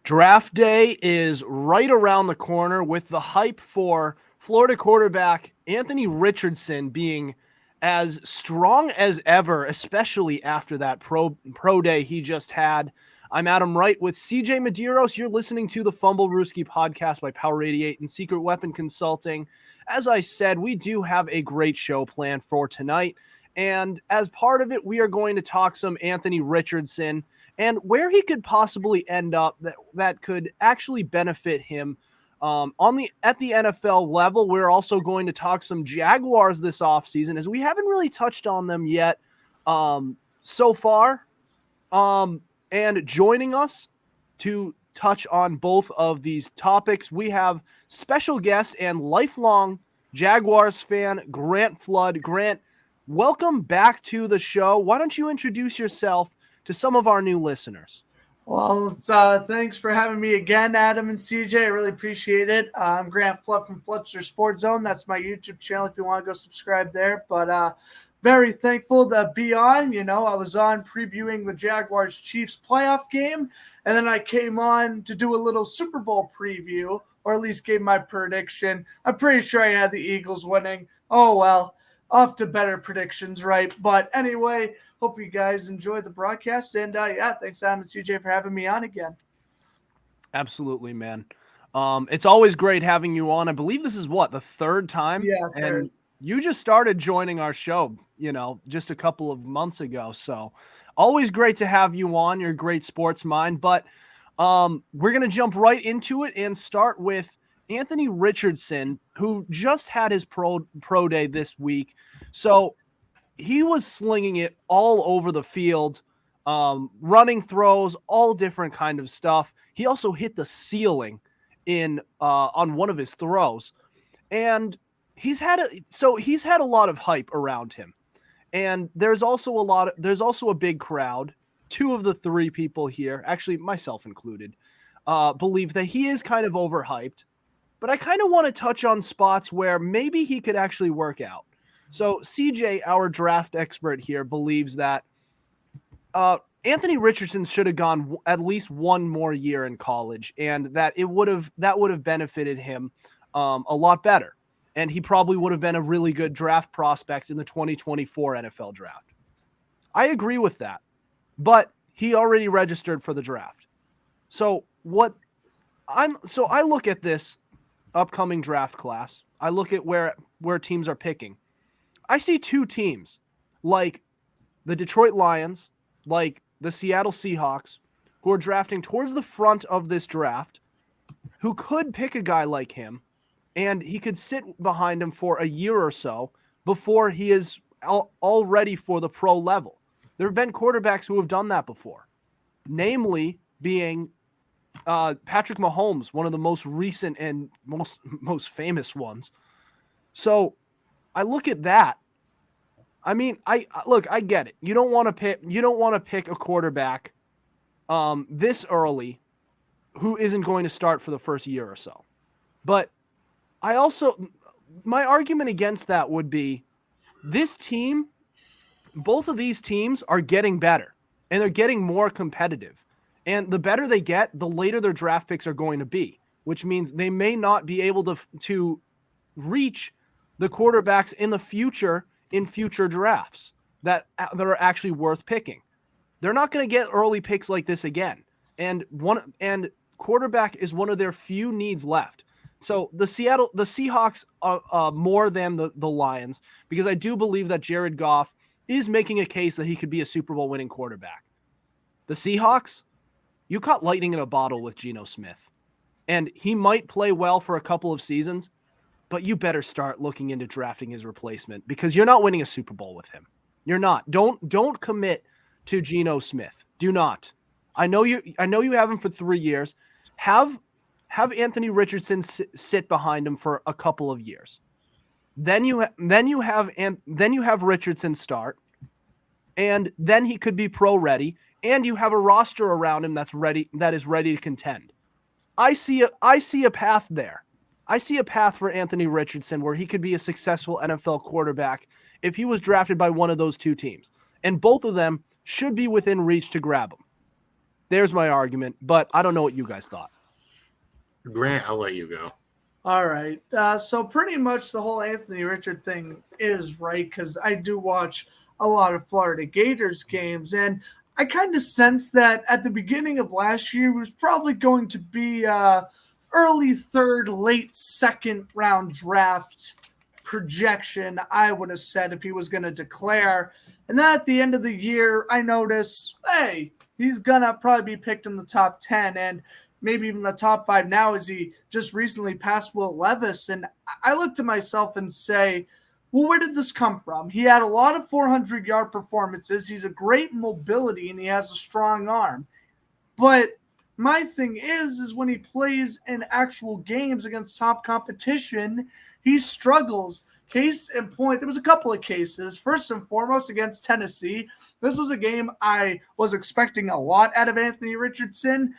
Draft day is right around the corner with the hype for Florida quarterback Anthony Richardson being as strong as ever, especially after that pro day he just had. I'm Adam Wright with CJ Medeiros. You're listening to the Fumblerooski podcast by Power 88 and Secret Weapon Consulting. As I said, we do have a great show planned for tonight. And as part of it, we are going to talk some Anthony Richardson and where he could possibly end up that could actually benefit him at the NFL level. We're also going to talk some Jaguars this offseason, as we haven't really touched on them yet so far. And joining us to touch on both of these topics, we have special guest and lifelong Jaguars fan, Grant Flood. Grant, welcome back to the show. Why don't you introduce yourself to some of our new listeners? Well, thanks for having me again, Adam and CJ. I really appreciate it. I'm Grant Flood from Fletcher Sports Zone. That's my YouTube channel if you want to go subscribe there. But very thankful to be on. You know, I was on previewing the Jaguars-Chiefs playoff game, and then I came on to do a little Super Bowl preview, or at least gave my prediction. I'm pretty sure I had the Eagles winning. Oh, well. Off to better predictions, right? But anyway, hope you guys enjoyed the broadcast. And thanks, Adam and CJ, for having me on again. Absolutely, man. It's always great having you on. I believe this is the third time? Yeah, third. And you just started joining our show, just a couple of months ago. So always great to have you on. You're a great sports mind. But we're going to jump right into it and start with Anthony Richardson, who just had his pro day this week. So he was slinging it all over the field, running throws, all different kind of stuff. He also hit the ceiling on one of his throws, and he's had a lot of hype around him. And there's also a big crowd. Two of the three people here, actually myself included, believe that he is kind of overhyped. But I kind of want to touch on spots where maybe he could actually work out. So CJ, our draft expert here, believes that Anthony Richardson should have gone at least one more year in college, and that would have benefited him a lot better. And he probably would have been a really good draft prospect in the 2024 NFL draft. I agree with that, but he already registered for the draft. So I look at this upcoming draft class. I look at where teams are picking. I see two teams, like the Detroit Lions, like the Seattle Seahawks, who are drafting towards the front of this draft, who could pick a guy like him, and he could sit behind him for a year or so before he is all ready for the pro level. There have been quarterbacks who have done that before, namely being Patrick Mahomes, one of the most recent and most famous ones. So I look at that. I mean, I get it. You don't want to pick a quarterback this early who isn't going to start for the first year or so. But my argument against that would be both of these teams are getting better, and they're getting more competitive. And the better they get, the later their draft picks are going to be, which means they may not be able to reach the quarterbacks in the future in future drafts that are actually worth picking. They're not going to get early picks like this again. And quarterback is one of their few needs left. So the Seahawks are more than the Lions, because I do believe that Jared Goff is making a case that he could be a Super Bowl winning quarterback. The Seahawks, you caught lightning in a bottle with Geno Smith, and he might play well for a couple of seasons, but you better start looking into drafting his replacement, because you're not winning a Super Bowl with him. You're not. Don't commit to Geno Smith. Do not. I know you have him for 3 years. Have Anthony Richardson sit behind him for a couple of years. Then you have Richardson start, and then he could be pro ready. And you have a roster around him that is ready to contend. I see a path there. I see a path for Anthony Richardson where he could be a successful NFL quarterback if he was drafted by one of those two teams. And both of them should be within reach to grab him. There's my argument, but I don't know what you guys thought. Grant, I'll let you go. All right. So pretty much the whole Anthony Richard thing is right, because I do watch a lot of Florida Gators games, and I kind of sense that at the beginning of last year was probably going to be early third, late second round draft projection, I would have said, if he was going to declare. And then at the end of the year, I notice, hey, he's going to probably be picked in the top 10 and maybe even the top 5 now, as he just recently passed Will Levis. And I look to myself and say, well, where did this come from? He had a lot of 400-yard performances. He's a great mobility, and he has a strong arm. But my thing is when he plays in actual games against top competition, he struggles. Case in point, there was a couple of cases. First and foremost, against Tennessee. This was a game I was expecting a lot out of Anthony Richardson.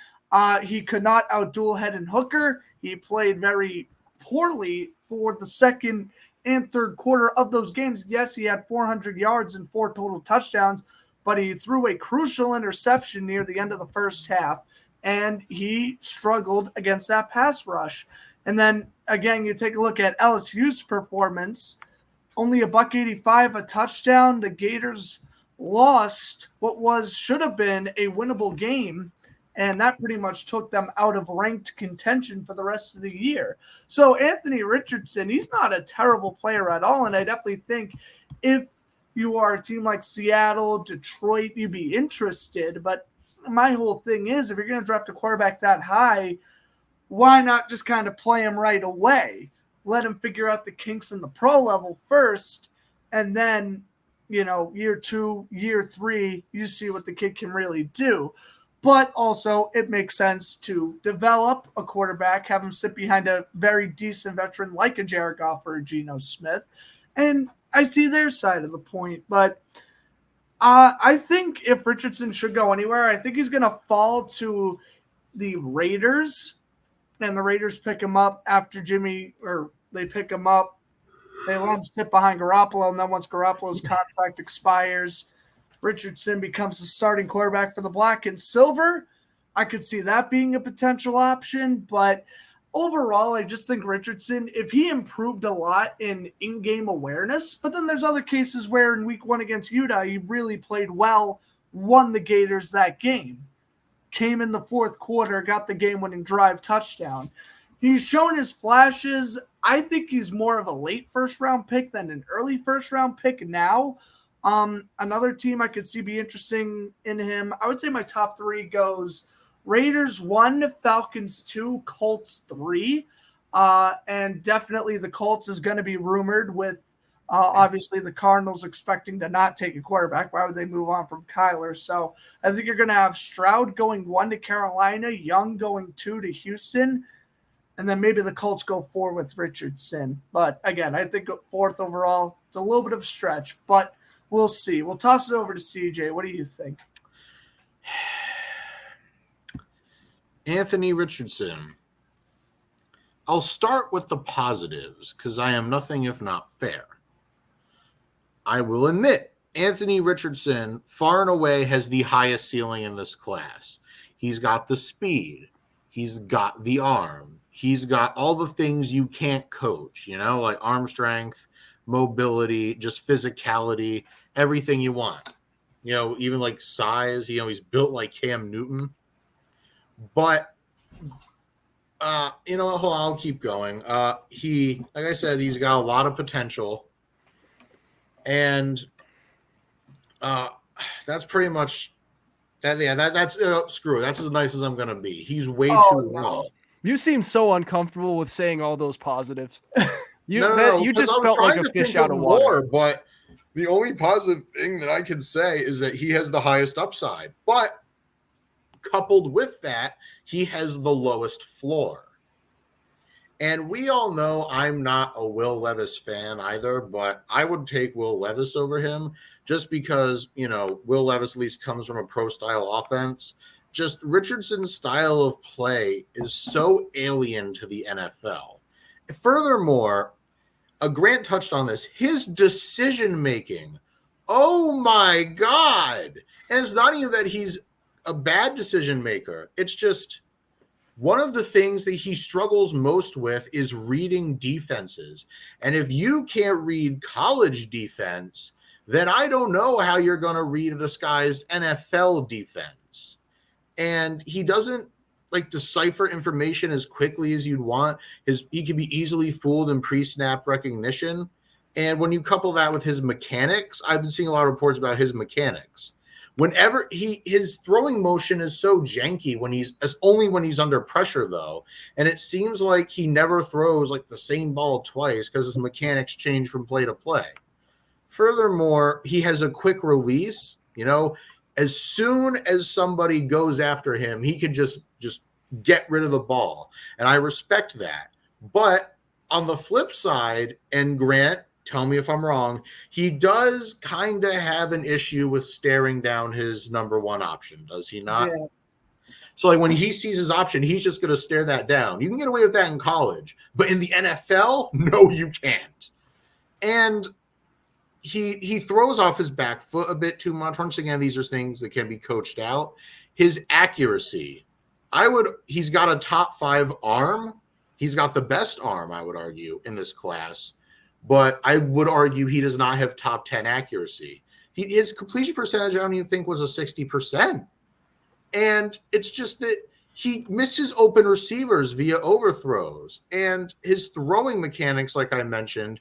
He could not outduel Hendon Hooker. He played very poorly for the second and third quarter of those games. Yes, he had 400 yards and 4 total touchdowns, but he threw a crucial interception near the end of the first half, and he struggled against that pass rush. And then, again, you take a look at LSU's performance, only $185, a touchdown. The Gators lost what should have been a winnable game, and that pretty much took them out of ranked contention for the rest of the year. So Anthony Richardson, he's not a terrible player at all, and I definitely think if you are a team like Seattle, Detroit, you'd be interested. But my whole thing is, if you're going to draft a quarterback that high, why not just kind of play him right away? Let him figure out the kinks in the pro level first, and then, year 2, year 3, you see what the kid can really do. But also, it makes sense to develop a quarterback, have him sit behind a very decent veteran like a Jared Goff or a Geno Smith. And I see their side of the point. But I think if Richardson should go anywhere, I think he's going to fall to the Raiders. And the Raiders pick him up after they pick him up. They let him sit behind Garoppolo. And then once Garoppolo's contract expires, Richardson becomes the starting quarterback for the Black and Silver. I could see that being a potential option, but overall, I just think Richardson, if he improved a lot in game awareness, but then there's other cases where in week 1 against Utah, he really played well, won the Gators that game, came in the fourth quarter, got the game-winning drive touchdown. He's shown his flashes. I think he's more of a late first-round pick than an early first-round pick now. Another team I could see be interesting in him, I would say my top 3 goes Raiders 1, Falcons 2, Colts 3. And definitely the Colts is going to be rumored with obviously the Cardinals expecting to not take a quarterback. Why would they move on from Kyler? So I think you're going to have Stroud going 1 to Carolina, Young going 2 to Houston, and then maybe the Colts go 4 with Richardson. But again, I think 4th overall, it's a little bit of a stretch, but we'll see. We'll toss it over to CJ. What do you think? Anthony Richardson. I'll start with the positives because I am nothing if not fair. I will admit, Anthony Richardson far and away has the highest ceiling in this class. He's got the speed. He's got the arm. He's got all the things you can't coach, like arm strength, mobility, just physicality, everything you want. Even like size, he's built like Cam Newton. But, I'll keep going. Like I said, he's got a lot of potential. And that's pretty much that. Yeah, that's screw it. That's as nice as I'm going to be. He's way too long. You seem so uncomfortable with saying all those positives. You just I was felt like trying a to fish think out of water. more, but the only positive thing that I can say is that he has the highest upside. But coupled with that, he has the lowest floor. And we all know I'm not a Will Levis fan either, but I would take Will Levis over him just because, Will Levis at least comes from a pro-style offense. Just Richardson's style of play is so alien to the NFL. Furthermore, Grant touched on this, his decision-making. Oh, my God. And it's not even that he's a bad decision maker. It's just one of the things that he struggles most with is reading defenses. And if you can't read college defense, then I don't know how you're going to read a disguised NFL defense. And he doesn't like decipher information as quickly as you'd want. He can be easily fooled in pre-snap recognition. And when you couple that with his mechanics, I've been seeing a lot of reports about his mechanics. Whenever his throwing motion is so janky only when he's under pressure though. And it seems like he never throws like the same ball twice because his mechanics change from play to play. Furthermore, he has a quick release, as soon as somebody goes after him, he could just get rid of the ball. And I respect that. But on the flip side, and Grant, tell me if I'm wrong, he does kind of have an issue with staring down his number one option, does he not? Yeah. So like when he sees his option, he's just going to stare that down. You can get away with that in college, but in the NFL, no, you can't. And he throws off his back foot a bit too much. Once again, these are things that can be coached out. His accuracy, he's got a top 5 arm. He's got the best arm, I would argue, in this class. But I would argue he does not have top 10 accuracy. His completion percentage, I don't even think, was a 60%. And it's just that he misses open receivers via overthrows. And his throwing mechanics, like I mentioned,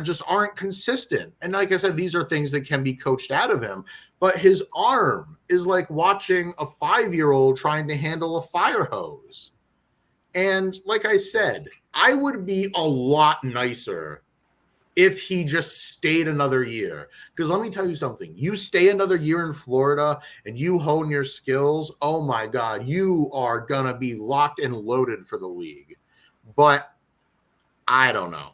just aren't consistent. And like I said, these are things that can be coached out of him. But his arm is like watching a 5-year-old trying to handle a fire hose. And like I said, I would be a lot nicer if he just stayed another year. Because let me tell you something. You stay another year in Florida and you hone your skills, oh my God, you are going to be locked and loaded for the league. But I don't know.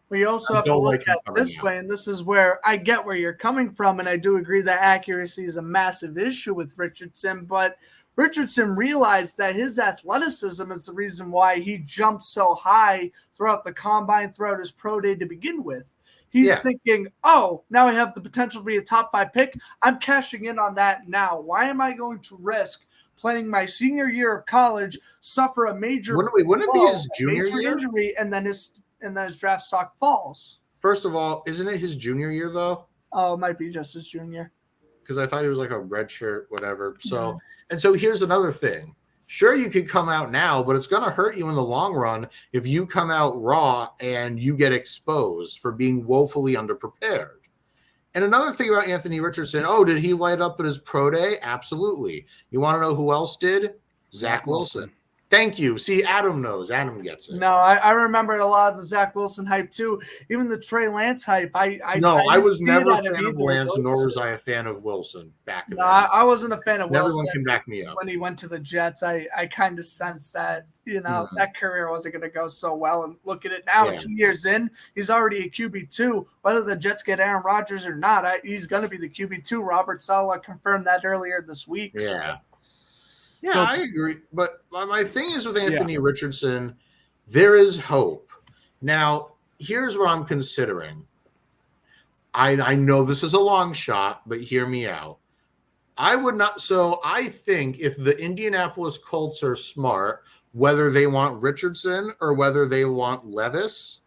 Well, you also have to look at it this way, and this is where I get where you're coming from, and I do agree that accuracy is a massive issue with Richardson, but Richardson realized that his athleticism is the reason why he jumped so high throughout the combine, throughout his pro day to begin with. He's thinking, oh, now I have the potential to be a top 5 pick. I'm cashing in on that now. Why am I going to risk playing my senior year of college, suffer a major wouldn't it be his junior year? Injury, and then his draft stock falls? First of all, isn't it his junior year though? Oh, it might be just his junior. Because I thought he was like a red shirt, whatever. So, And so here's another thing. Sure, you could come out now, but it's going to hurt you in the long run if you come out raw and you get exposed for being woefully underprepared. And another thing about Anthony Richardson, did he light up at his pro day? Absolutely. You want to know who else did? Zach Wilson. Thank you. See, Adam knows. Adam gets it. No, I remember a lot of the Zach Wilson hype too. Even the Trey Lance hype. I was never a fan of Lance, nor was I a fan of Wilson back then. I wasn't a fan of Wilson. Everyone can back me up. When he went to the Jets, I kind of sensed that, that career wasn't going to go so well. And look at it now, 2 years in, he's already a QB2. Whether the Jets get Aaron Rodgers or not, he's going to be the QB2. Robert Saleh confirmed that earlier this week. Yeah. So. Yeah, I agree. But my thing is with Anthony Richardson, there is hope. Now, here's what I'm considering. I know this is a long shot, but hear me out. I think if the Indianapolis Colts are smart, whether they want Richardson or whether they want Levis,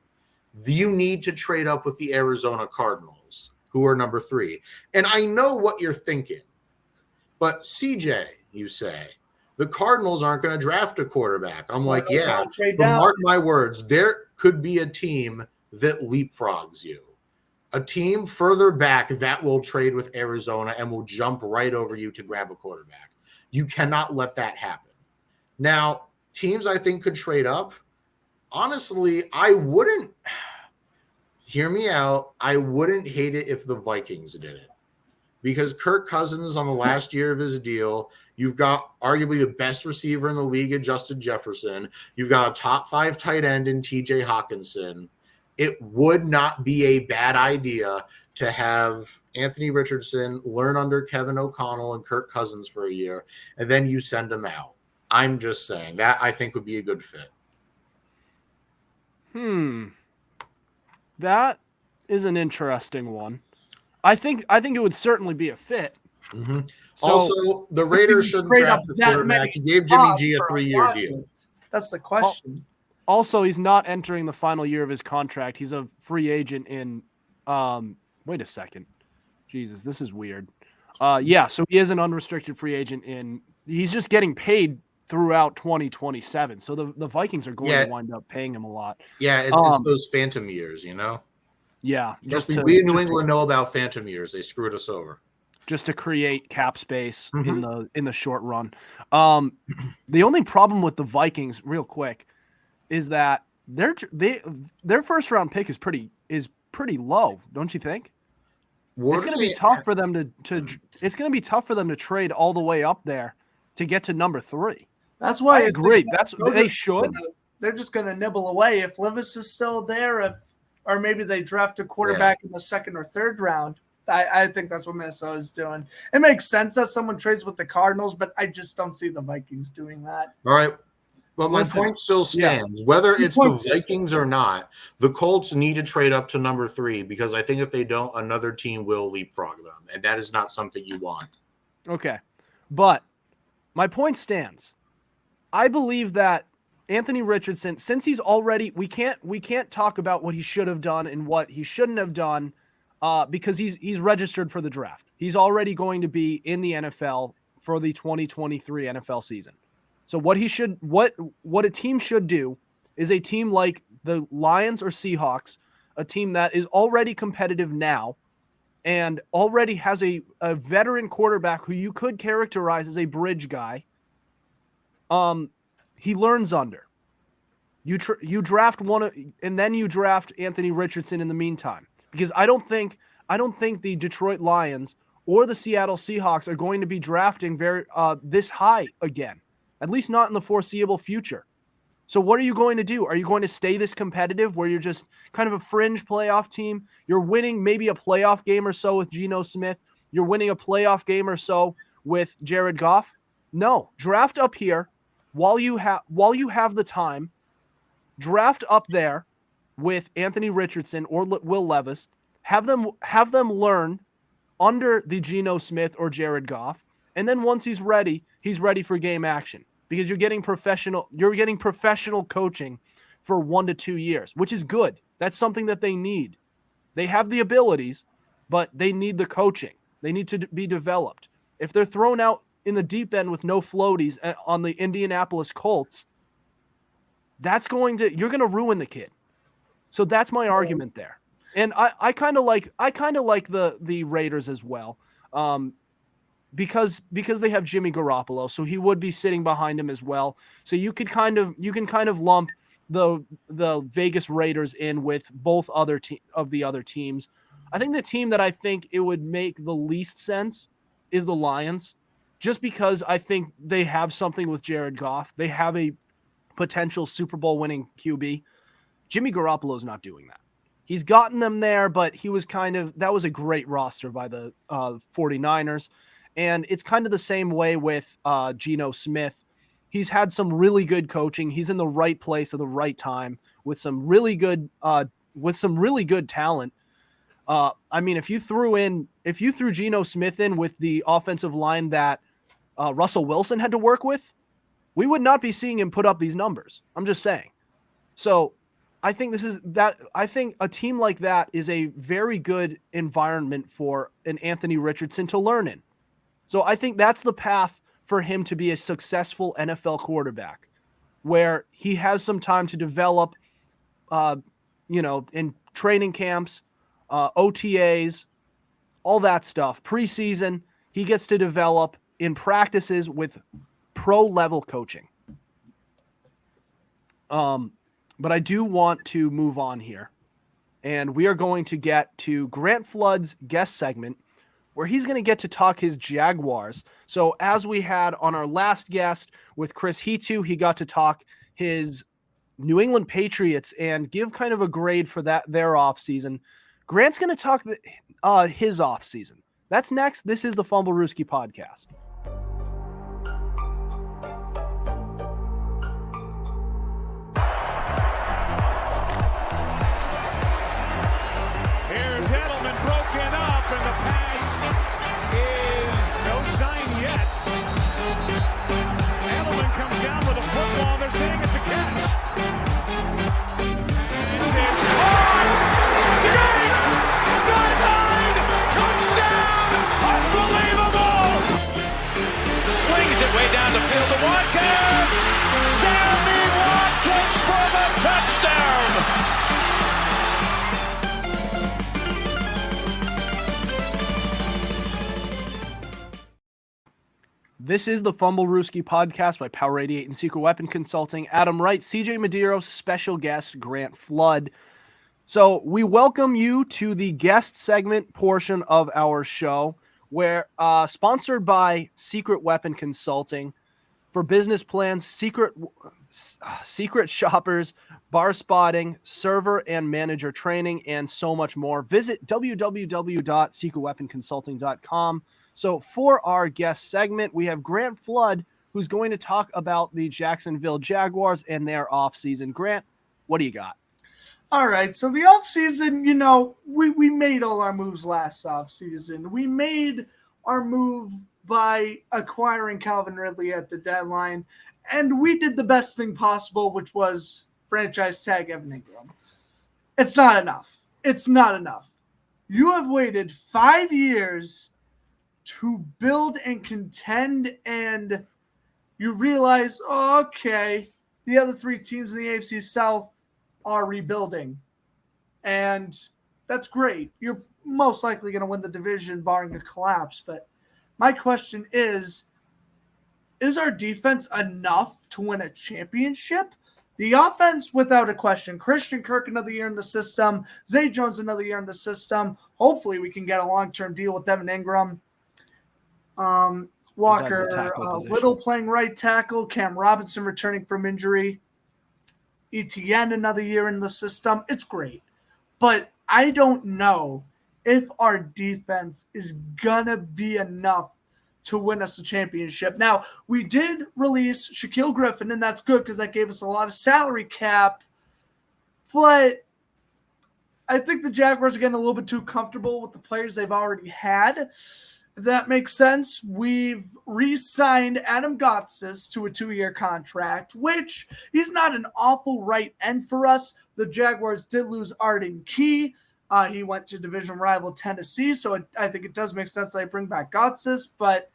you need to trade up with the Arizona Cardinals, who are number 3. And I know what you're thinking. But CJ, you say, the Cardinals aren't going to draft a quarterback. I'm like, but mark my words, there could be a team that leapfrogs you. A team further back that will trade with Arizona and will jump right over you to grab a quarterback. You cannot let that happen. Now, teams I think could trade up. Honestly, I wouldn't – hear me out. I wouldn't hate it if the Vikings did it. Because Kirk Cousins on the last year of his deal, you've got arguably the best receiver in the league in Justin Jefferson. You've got a top 5 tight end in TJ Hawkinson. It would not be a bad idea to have Anthony Richardson learn under Kevin O'Connell and Kirk Cousins for a year, and then you send him out. I'm just saying that I think would be a good fit. That is an interesting one. I think it would certainly be a fit. Mm-hmm. So, also, the Raiders shouldn't draft the quarterback. He gave Jimmy G a 3-year deal. That's the question. Also, he's not entering the final year of his contract. He's a free agent in wait a second. Jesus, this is weird. Yeah, so he is an unrestricted free agent he's just getting paid throughout 2027. So the Vikings are going to wind up paying him a lot. Yeah, it's those phantom years, you know? Yeah. We in New England know about phantom years. They screwed us over. Just to create cap space in the short run. The only problem with the Vikings, real quick, is that their first round pick is pretty low, don't you think? It's going to be tough for them it's going to be tough for them to trade all the way up there to get to number 3. That's why I agree. They should. They're just going to nibble away if Levis is still there, or maybe they draft a quarterback in the 2nd or 3rd round. I think that's what Minnesota is doing. It makes sense that someone trades with the Cardinals, but I just don't see the Vikings doing that. All right. But my point still stands. Yeah. Whether it's the Vikings or not, the Colts need to trade up to number 3 because I think if they don't, another team will leapfrog them, and that is not something you want. Okay. But my point stands. I believe that Anthony Richardson, since he's already – we can't talk about what he should have done and what he shouldn't have done because he's registered for the draft. He's already going to be in the NFL for the 2023 NFL season. So what a team should do is a team like the Lions or Seahawks, a team that is already competitive now and already has a veteran quarterback who you could characterize as a bridge guy. He learns under. You draft one and then you draft Anthony Richardson in the meantime, because I don't think the Detroit Lions or the Seattle Seahawks are going to be drafting this high again. At least not in the foreseeable future. So what are you going to do? Are you going to stay this competitive where you're just kind of a fringe playoff team? You're winning maybe a playoff game or so with Geno Smith. You're winning a playoff game or so with Jared Goff. No, draft up here while you have the time. Draft up there with Anthony Richardson or Will Levis. Have them learn under the Geno Smith or Jared Goff. And then once he's ready for game action. Because you're getting professional coaching for 1 to 2 years, which is good. That's something that they need. They have the abilities, but they need the coaching. They need to be developed. If they're thrown out in the deep end with no floaties on the Indianapolis Colts, you're going to ruin the kid. So that's my argument there. And I kind of like the Raiders as well. Because they have Jimmy Garoppolo, so he would be sitting behind him as well. So you can kind of lump the Vegas Raiders in with both other teams. I think the team that I think it would make the least sense is the Lions, just because I think they have something with Jared Goff. They have a potential Super Bowl winning QB. Jimmy Garoppolo is not doing that. He's gotten them there, but that was a great roster by the 49ers. And it's kind of the same way with Geno Smith. He's had some really good coaching. He's in the right place at the right time with some really good talent. I mean, if you threw Geno Smith in with the offensive line that Russell Wilson had to work with, we would not be seeing him put up these numbers. I'm just saying. So I think I think a team like that is a very good environment for an Anthony Richardson to learn in. So I think that's the path for him to be a successful NFL quarterback, where he has some time to develop, in training camps, OTAs, all that stuff, preseason. He gets to develop in practices with pro-level coaching. But I do want to move on here, and we are going to get to Grant Flood's guest segment, where he's going to get to talk his Jaguars. So as we had on our last guest with Chris Hetu, he got to talk his New England Patriots and give kind of a grade for their offseason. Grant's going to talk his offseason. That's next. This is the Fumblerooski podcast. Here's Edelman broken up, and the pass is This is the Fumblerooski podcast by Power 88 and Secret Weapon Consulting. Adam Wright, CJ Medeiros, special guest Grant Flood. So we welcome you to the guest segment portion of our show, where sponsored by Secret Weapon Consulting for business plans, secret shoppers, bar spotting, server and manager training, and so much more. Visit www.secretweaponconsulting.com. So for our guest segment, we have Grant Flood, who's going to talk about the Jacksonville Jaguars and their offseason. Grant, what do you got? All right, so the offseason, you know, we made all our moves last offseason. We made our move by acquiring Calvin Ridley at the deadline, and we did the best thing possible, which was franchise tag Evan Ingram. It's not enough. It's not enough. You have waited 5 years to build and contend, and you realize, okay, the other three teams in the AFC South are rebuilding, and that's great. You're most likely going to win the division barring a collapse, but my question is our defense enough to win a championship? The offense, without a question. Christian Kirk another year in the system. Zay Jones another year in the system. Hopefully we can get a long-term deal with Evan Ingram. Walker Little playing right tackle. Cam Robinson returning from injury. ETN another year in the system. It's great. But I don't know if our defense is going to be enough to win us a championship. Now, we did release Shaquille Griffin, and that's good because that gave us a lot of salary cap. But I think the Jaguars are getting a little bit too comfortable with the players they've already had. If that makes sense, we've re-signed Adam Gotsis to a 2-year contract, which he's not an awful right end for us. The Jaguars did lose Arden Key. He went to division rival Tennessee, so I think it does make sense that I bring back Gotsis, but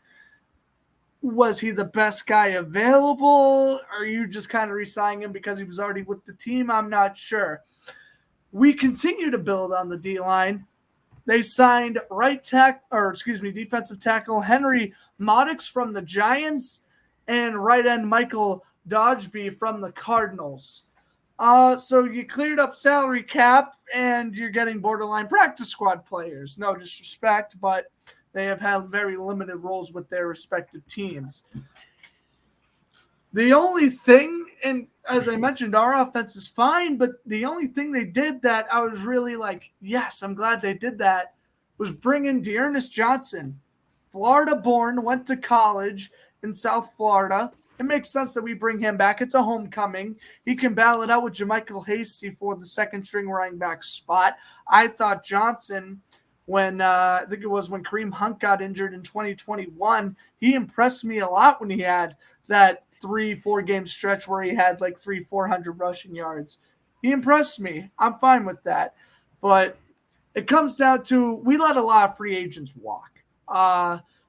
was he the best guy available? Or are you just kind of re-signing him because he was already with the team? I'm not sure. We continue to build on the D-line. They signed defensive tackle Henry Maddox from the Giants and right end Michael Dodgeby from the Cardinals. So you cleared up salary cap and you're getting borderline practice squad players. No disrespect, but they have had very limited roles with their respective teams. The only thing, and as I mentioned, our offense is fine, but the only thing they did that I was really like, yes, I'm glad they did that, was bring in Dearness Johnson. Florida-born, went to college in South Florida. It makes sense that we bring him back. It's a homecoming. He can battle it out with JaMychal Hasty for the second-string running back spot. I thought Johnson, when I think it was when Kareem Hunt got injured in 2021, he impressed me a lot when he had that 3-4 game stretch where he had like 400 rushing yards. He impressed me. I'm fine with that. But it comes down to we let a lot of free agents walk.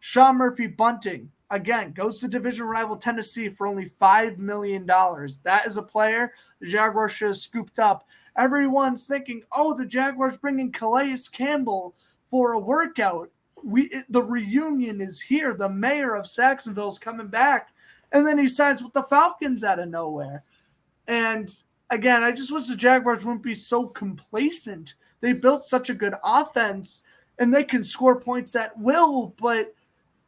Sean Murphy Bunting, again, goes to division rival Tennessee for only $5 million. That is a player the Jaguars should have scooped up. Everyone's thinking, oh, the Jaguars bringing Calais Campbell for a workout. The reunion is here. The mayor of Saxonville is coming back. And then he signs with the Falcons out of nowhere. And again, I just wish the Jaguars wouldn't be so complacent. They built such a good offense, and they can score points at will, but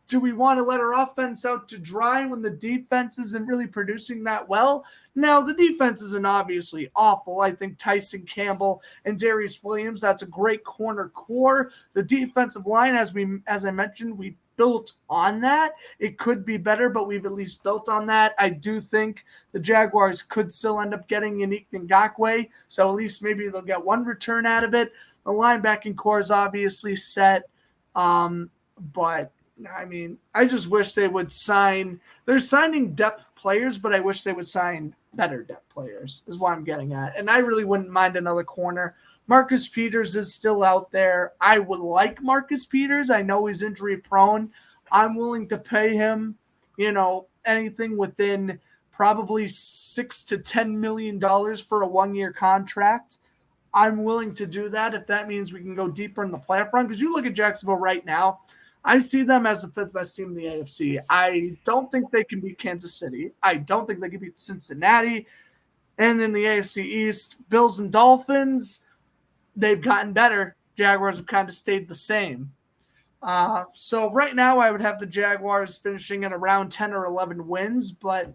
do we want to let our offense out to dry when the defense isn't really producing that well? Now, the defense isn't obviously awful. I think Tyson Campbell and Darius Williams, that's a great corner core. The defensive line, as I mentioned, we built on that. It could be better, but we've at least built on that. I do think the Jaguars could still end up getting Yannick Ngakoue, so at least maybe they'll get one return out of it. The linebacking core is obviously set, but I mean, I just wish they would sign. They're signing depth players, but I wish they would sign better depth players, is what I'm getting at. And I really wouldn't mind another corner. Marcus Peters is still out there. I would like Marcus Peters. I know he's injury prone. I'm willing to pay him, anything within probably $6 to $10 million for a 1-year contract. I'm willing to do that if that means we can go deeper in the playoff run. Because you look at Jacksonville right now, I see them as the fifth best team in the AFC. I don't think they can beat Kansas City. I don't think they can beat Cincinnati. And in the AFC East, Bills and Dolphins, they've gotten better. Jaguars have kind of stayed the same. So right now I would have the Jaguars finishing at around 10 or 11 wins, but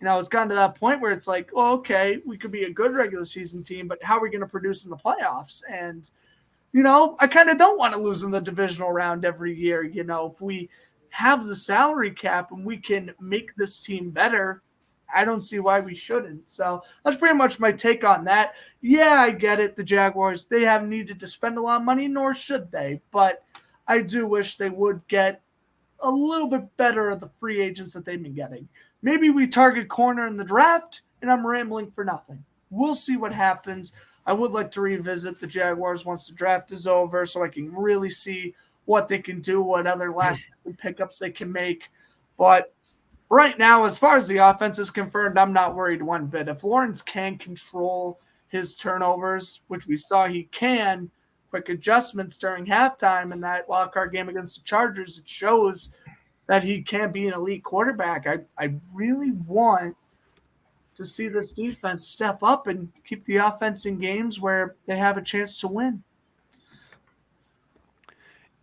it's gotten to that point where it's like, oh, okay, we could be a good regular season team, but how are we going to produce in the playoffs? And, I kind of don't want to lose in the divisional round every year. If we have the salary cap and we can make this team better, I don't see why we shouldn't. So that's pretty much my take on that. Yeah, I get it. The Jaguars, they haven't needed to spend a lot of money, nor should they. But I do wish they would get a little bit better at the free agents that they've been getting. Maybe we target corner in the draft, and I'm rambling for nothing. We'll see what happens. I would like to revisit the Jaguars once the draft is over so I can really see what they can do, what other last pickups they can make. But right now, as far as the offense is concerned, I'm not worried one bit. If Lawrence can control his turnovers, which we saw he can, quick adjustments during halftime in that wildcard game against the Chargers, it shows that he can be an elite quarterback. I really want to see this defense step up and keep the offense in games where they have a chance to win.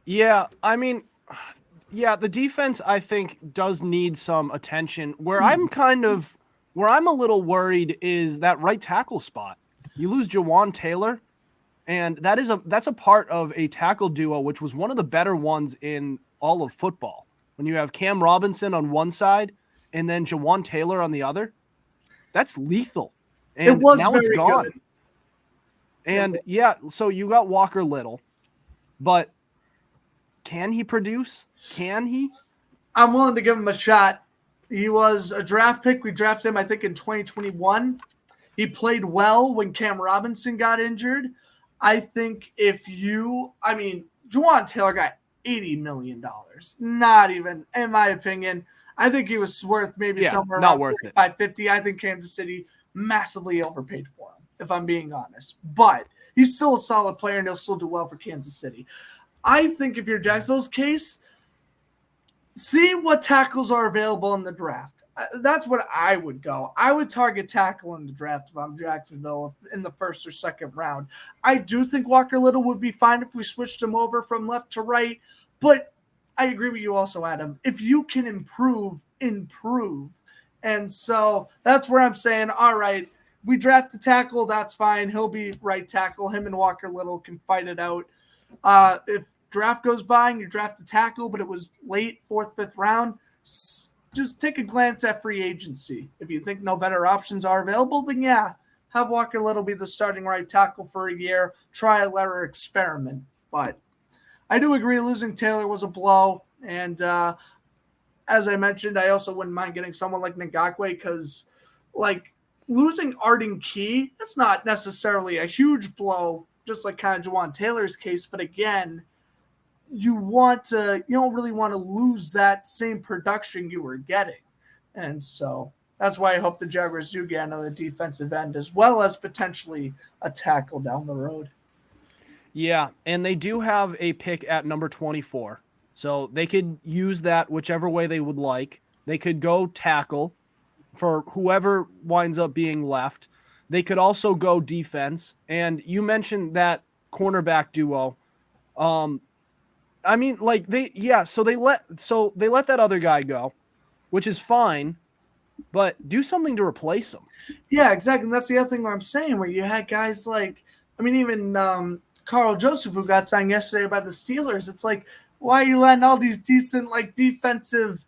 Yeah, the defense I think does need some attention. Where I'm a little worried is that right tackle spot. You lose Jawan Taylor, and that's a part of a tackle duo which was one of the better ones in all of football. When you have Cam Robinson on one side and then Jawan Taylor on the other, that's lethal. And now it's gone. Good. And so you got Walker Little, but can he produce? Can he? I'm willing to give him a shot. He was a draft pick. We drafted him, I think, in 2021. He played well when Cam Robinson got injured. I think Jawan Taylor got $80 million. Not even, in my opinion. I think he was worth somewhere not around worth it. 50. I think Kansas City massively overpaid for him, if I'm being honest. But he's still a solid player, and he'll still do well for Kansas City. I think if you're Jacksonville's case, see what tackles are available in the draft. That's what I would go. I would target tackle in the draft if I'm Jacksonville in the first or second round. I do think Walker Little would be fine if we switched him over from left to right, but I agree with you also, Adam. If you can improve. And so that's where I'm saying, all right, we draft a tackle, that's fine. He'll be right tackle. Him and Walker Little can fight it out. If draft goes by and you draft a tackle, but it was late, 4th, 5th round, just take a glance at free agency. If you think no better options are available, then have Walker Little be the starting right tackle for a year, trial error experiment. But I do agree losing Taylor was a blow. And as I mentioned, I also wouldn't mind getting someone like Ngakoue because, losing Arden Key, that's not necessarily a huge blow, just like kind of Jawan Taylor's case. But again, you don't really want to lose that same production you were getting. And so that's why I hope the Jaguars do get another defensive end as well as potentially a tackle down the road. Yeah, and they do have a pick at number 24. So they could use that whichever way they would like. They could go tackle for whoever winds up being left. They could also go defense. And you mentioned that cornerback duo. So they let that other guy go, which is fine, but do something to replace him. Yeah, exactly. And that's the other thing where I'm saying, where you had guys even Carl Joseph, who got signed yesterday by the Steelers. It's like, why are you letting all these decent defensive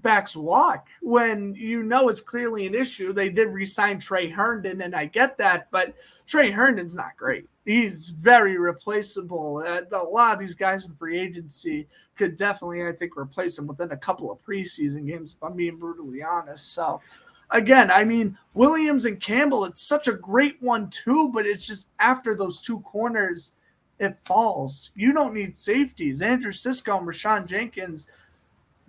backs walk when it's clearly an issue? They did re-sign Trey Herndon, and I get that, but Trey Herndon's not great. He's very replaceable. A lot of these guys in free agency could definitely, I think, replace him within a couple of preseason games, if I'm being brutally honest. So, again, Williams and Campbell, it's such a great one too, but it's just after those two corners, it falls. You don't need safeties. Andrew Sisco and Rashawn Jenkins,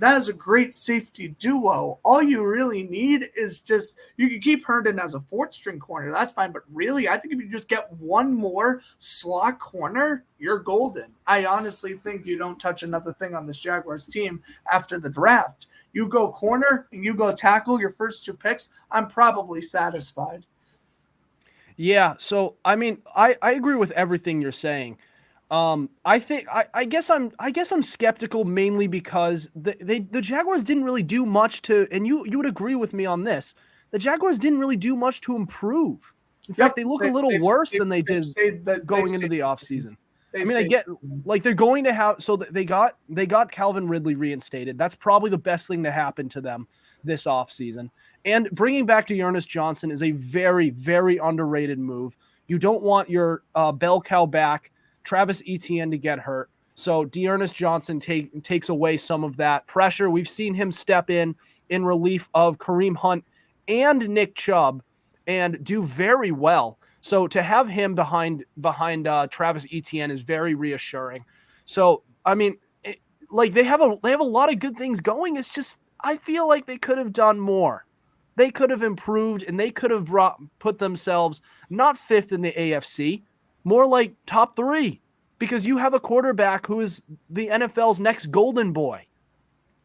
that is a great safety duo. All you really need is just, you can keep Herndon as a fourth string corner. That's fine. But really, I think if you just get one more slot corner, you're golden. I honestly think you don't touch another thing on this Jaguars team after the draft. You go corner and you go tackle your first 2 picks, I'm probably satisfied. Yeah. So, I mean, I agree with everything you're saying. I guess I'm skeptical mainly because the Jaguars didn't really do much to, and you would agree with me on this. The Jaguars didn't really do much to improve. In fact, they look a little worse than they did going into the offseason. I mean, I get like they're going to have, so they got Calvin Ridley reinstated. That's probably the best thing to happen to them this offseason. And bringing back Dearness Johnson is a very, very underrated move. You don't want your bell cow back, Travis Etienne, to get hurt. So Dearness Johnson takes away some of that pressure. We've seen him step in relief of Kareem Hunt and Nick Chubb and do very well. So to have him behind Travis Etienne is very reassuring. So, I mean, they have a lot of good things going. It's just, I feel like they could have done more. They could have improved, and they could have put themselves not 5th in the AFC, more like top 3, because you have a quarterback who is the NFL's next golden boy.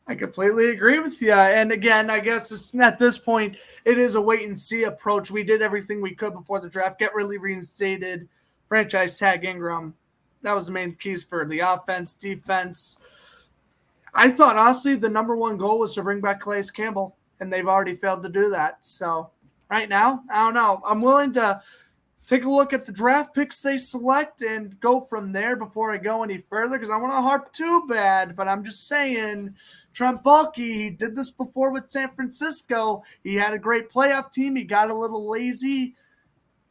I completely agree with you. And again, I guess it's at this point, it is a wait and see approach. We did everything we could before the draft, get really reinstated, franchise tag Ingram. That was the main keys for the offense, defense. I thought, honestly, the number one goal was to bring back Calais Campbell, and they've already failed to do that. So right now, I don't know. I'm willing to take a look at the draft picks they select and go from there before I go any further, because I want to harp too bad. But I'm just saying, Trent Baalke, he did this before with San Francisco. He had a great playoff team. He got a little lazy.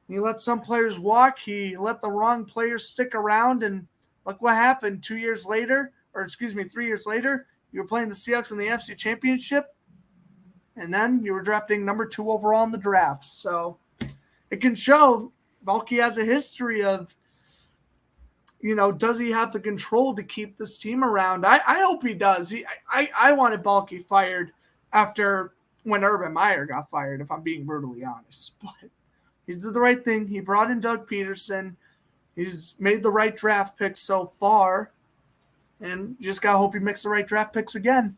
He let some players walk. He let the wrong players stick around. And look what happened 3 years later. You were playing the Seahawks in the AFC Championship. And then you were drafting number 2 overall in the draft. So it can show Baalke has a history of, does he have the control to keep this team around? I hope he does. I wanted Baalke fired after when Urban Meyer got fired, if I'm being brutally honest. But he did the right thing. He brought in Doug Peterson. He's made the right draft picks so far. And you just got to hope he makes the right draft picks again.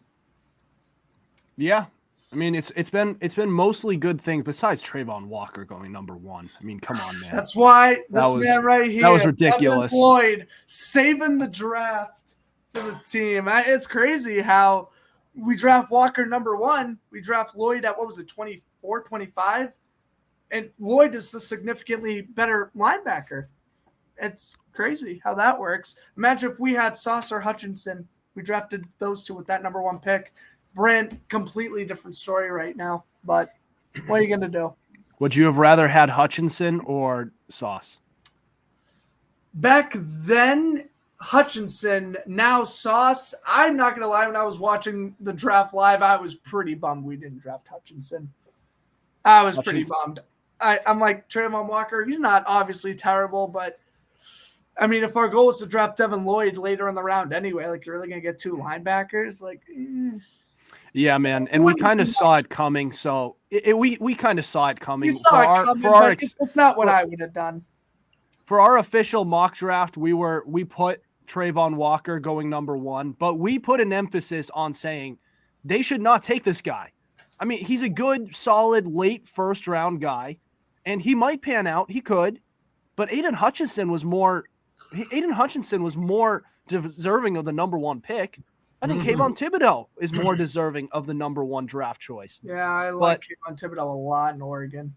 Yeah. I mean, it's been mostly good things besides Trayvon Walker going number 1. I mean, come on, man. That's why man right here, that was ridiculous. Evan Floyd saving the draft for the team. It's crazy how we draft Walker number 1. We draft Lloyd at, 24, 25? And Lloyd is a significantly better linebacker. It's crazy how that works. Imagine if we had Sauce or Hutchinson. We drafted those 2 with that number 1 pick. Brand, completely different story right now, but what are you going to do? Would you have rather had Hutchinson or Sauce? Back then, Hutchinson, now Sauce. I'm not going to lie, when I was watching the draft live, I was pretty bummed we didn't draft Hutchinson. I was pretty bummed. I'm like, Trayvon Walker, he's not obviously terrible, but I mean, if our goal was to draft Devin Lloyd later in the round anyway, you're really going to get 2 linebackers? Yeah, man, and we kind of saw it coming. So we kind of saw it coming. It's not what I would have done. For our official mock draft, we put Trayvon Walker going number 1, but we put an emphasis on saying they should not take this guy. I mean, he's a good, solid, late first-round guy, and he might pan out. He could, but Aiden Hutchinson was more deserving of the number 1 pick. I think Kayvon Thibodeau is more deserving of the number 1 draft choice. Yeah, I like Kayvon Thibodeau a lot in Oregon.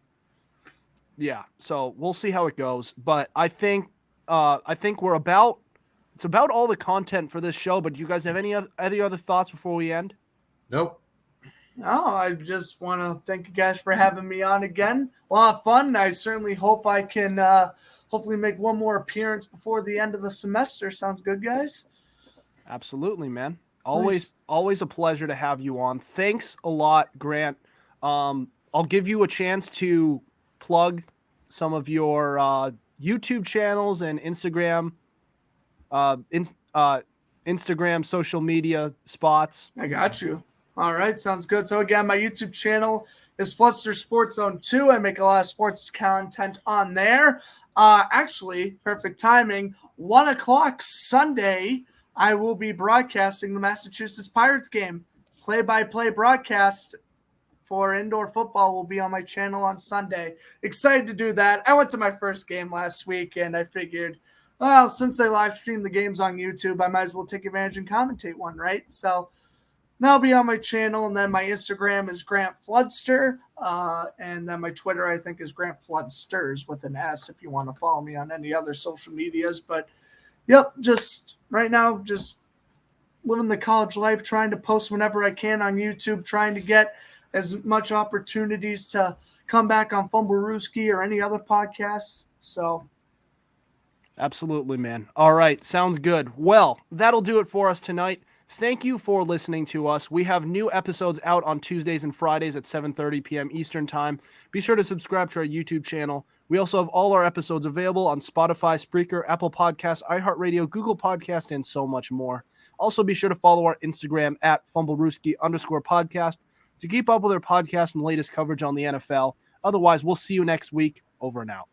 Yeah, so we'll see how it goes. But I think we're about – it's about all the content for this show. But do you guys have any other thoughts before we end? Nope. No, I just want to thank you guys for having me on again. A lot of fun. I certainly hope I can hopefully make one more appearance before the end of the semester. Sounds good, guys? Absolutely, man. Always a pleasure to have you on. Thanks a lot, Grant. I'll give you a chance to plug some of your YouTube channels and Instagram Instagram, social media spots. I got you. All right, sounds good. So again, my YouTube channel is Fluster Sports Zone 2. I make a lot of sports content on there. Actually, perfect timing. 1 o'clock Sunday, I will be broadcasting the Massachusetts Pirates game. Play-by-play broadcast for indoor football will be on my channel on Sunday. Excited to do that. I went to my first game last week, and I figured, well, since they live stream the games on YouTube, I might as well take advantage and commentate one, right? So that'll be on my channel, and then my Instagram is Grant Floodster, and then my Twitter, I think, is Grant Floodsters with an S if you want to follow me on any other social medias. But, yep, just right now, just living the college life, trying to post whenever I can on YouTube, trying to get as much opportunities to come back on Fumblerooski or any other podcasts. So, absolutely, man. All right, sounds good. Well, that'll do it for us tonight. Thank you for listening to us. We have new episodes out on Tuesdays and Fridays at 7:30 p.m. Eastern Time. Be sure to subscribe to our YouTube channel. We also have all our episodes available on Spotify, Spreaker, Apple Podcasts, iHeartRadio, Google Podcasts, and so much more. Also, be sure to follow our Instagram at Fumblerooski_podcast to keep up with our podcast and latest coverage on the NFL. Otherwise, we'll see you next week. Over and out.